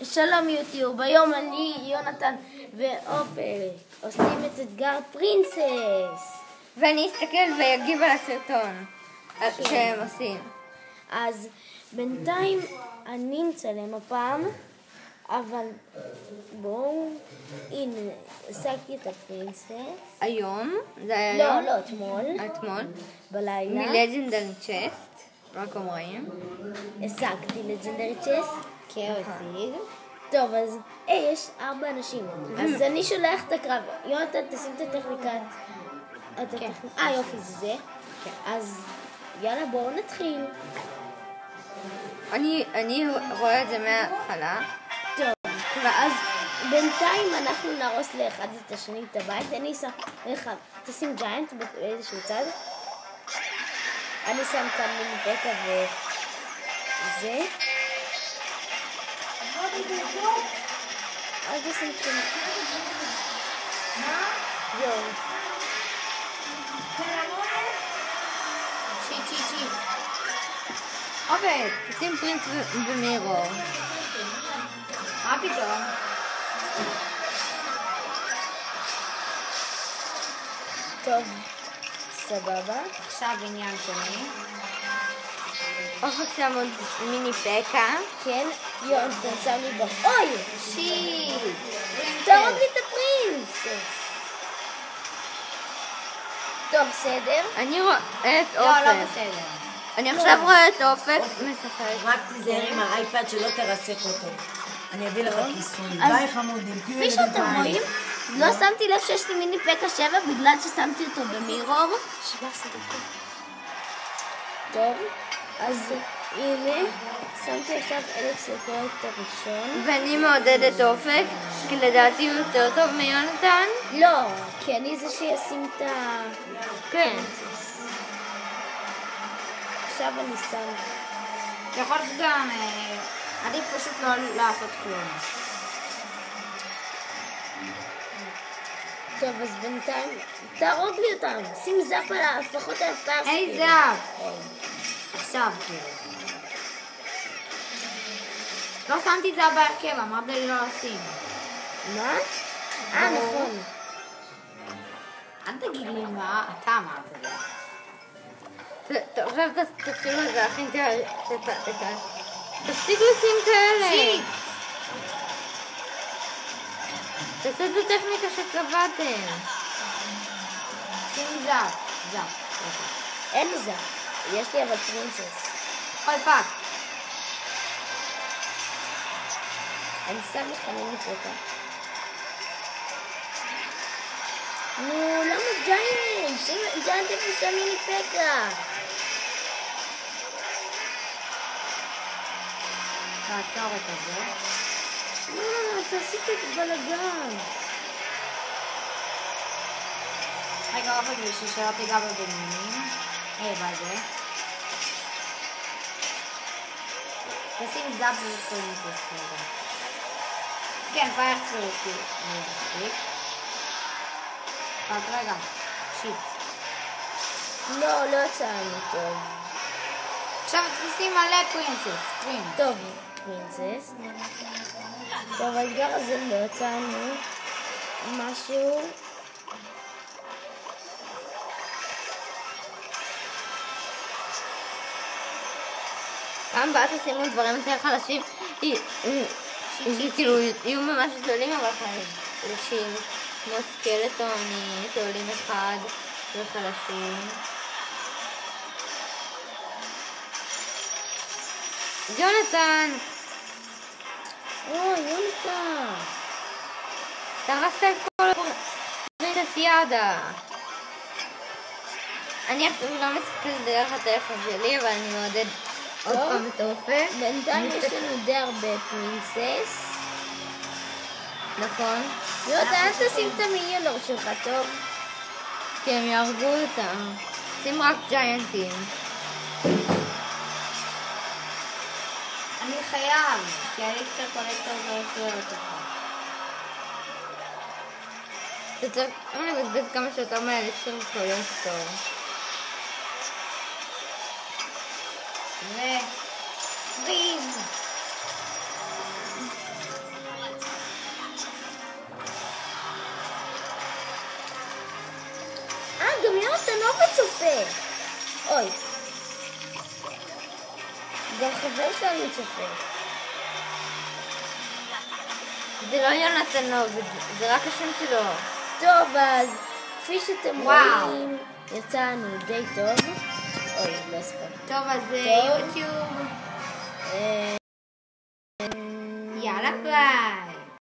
שלום יוטיוב, היום אני, יונתן ועופר עושים את אתגר פרינסס ואני אסתכל ויגיב על הסרטון שהם עושים. אז בינתיים אני נצלם הפעם, אבל בואו, הנה, השגתי את הפרינסס. היום? זה היה היום? לא, אתמול. אתמול? בלילה. מלג'נדרי צ'סט, רק אומרים. השגתי לג'נדרי צ'סט. כן, השיג. טוב, אז יש 4 אנשים. אז אני שולח את הקרב. יונתן, תשים את הטכניקת. יופי, זה. אז יאללה, בואו נתחיל. אני רואה את זה מההתחלה. טוב, ואז בינתיים אנחנו נרוס לאחד את השני את הבית. אני שם לך, תשים ג'יינט באיזשהו צד. אני שם כאן מיני פקע וזה. אל תשים כאן. יואו. צ'י. אוקיי, תשים פרינס ומירור. מה פתאום? טוב, סבבה. עכשיו עניין שני. עכשיו עוד מיני פקע. כן, יונתן שם לי בו. אוי! שיט! תרוג לי את הפרינס! טוב, בסדר. אני רואה את אופק. לא בסדר. אני עכשיו רואה את אופק משחק. רק תיזהר עם האייפד שלא תרסק אותו. אני אביא לך כיסוי. ביי חמודים. כפי שאתם רואים, לא שמתי לב שיש לי מיני פקע 7 בגלל ששמתי אותו במירור. 17 דקות. טוב, אז הנה, שמתי עכשיו אלכס לפרויקט הראשון. ואני מעודדת אופק, כי לדעתי הוא יותר טוב מיונתן. לא, כי אני זה שישים את ה... כן. עכשיו אני שם. יכול להיות גם, עדיף פשוט לא לעשות כלום. טוב, אז בינתיים, תהרוג לי אותם. שים זאפ על לפחות על הפרסט. היי זאפ! עכשיו כאילו. לא שמתי זאפ בהרכב, אמרת לי לא לשים. מה? נכון. אל תגיד לי מה, אתה אמרת את זה. עכשיו תתחילו להכין את ה... תפסיק לשים כאלה. שיט! תעשו את הטכניקה שקבעתם. שים זאפ. אין לי זאפ. יש לי אבל פרינסס. אוי פאק. אני שם לך מיני פקע. נו, למה ג'יינט? ג'יינט איפה שם מיני פקע. תעצור את זה. אתה עשית את בלגן. רגע, אופק בשביל שלא תיגע בבניינים. בזה. תשים זאפ ופרינסס. כן, פיירספורט. מספיק. רק רגע. שיט. לא יצאנו טוב. עכשיו תשים מלא פרינסס. טוב, פרינסס. טוב, האתגר הזה לא יצאנו משהו. פעם באה תשימו דברים יותר חלשים, כאילו יהיו ממש גדולים אבל חלשים, כמו סקלטונים, שעולים אחד וחלשים. יונתן! יונתן! תרסת את כל פרינסס ידה. אני אפילו לא מסתכלת דרך הטלפון שלי, אבל אני מעודד עוד פעם את אופק. בינתיים יש לנו די הרבה פרינסס. נכון. יונתן, אל תשים את המיליונור שלך, טוב? כי הם יהרגו אותם. שים רק ג'יינטים. אני חייב, כי האליקסר קולקטור זה לא אותך. אתה צריך לבזבז כמה שיותר מהאליקסר קולקטור. פריז. גם יונתן עובד צופה. אוי. גם חבר שלנו צופה. זה לא יונתן עובד, זה רק השם שלו. טוב, אז כפי שאתם רואים, יצאנו די טוב. אוי, לא הספק. טוב, אז יוטיוב. יאללה ביי.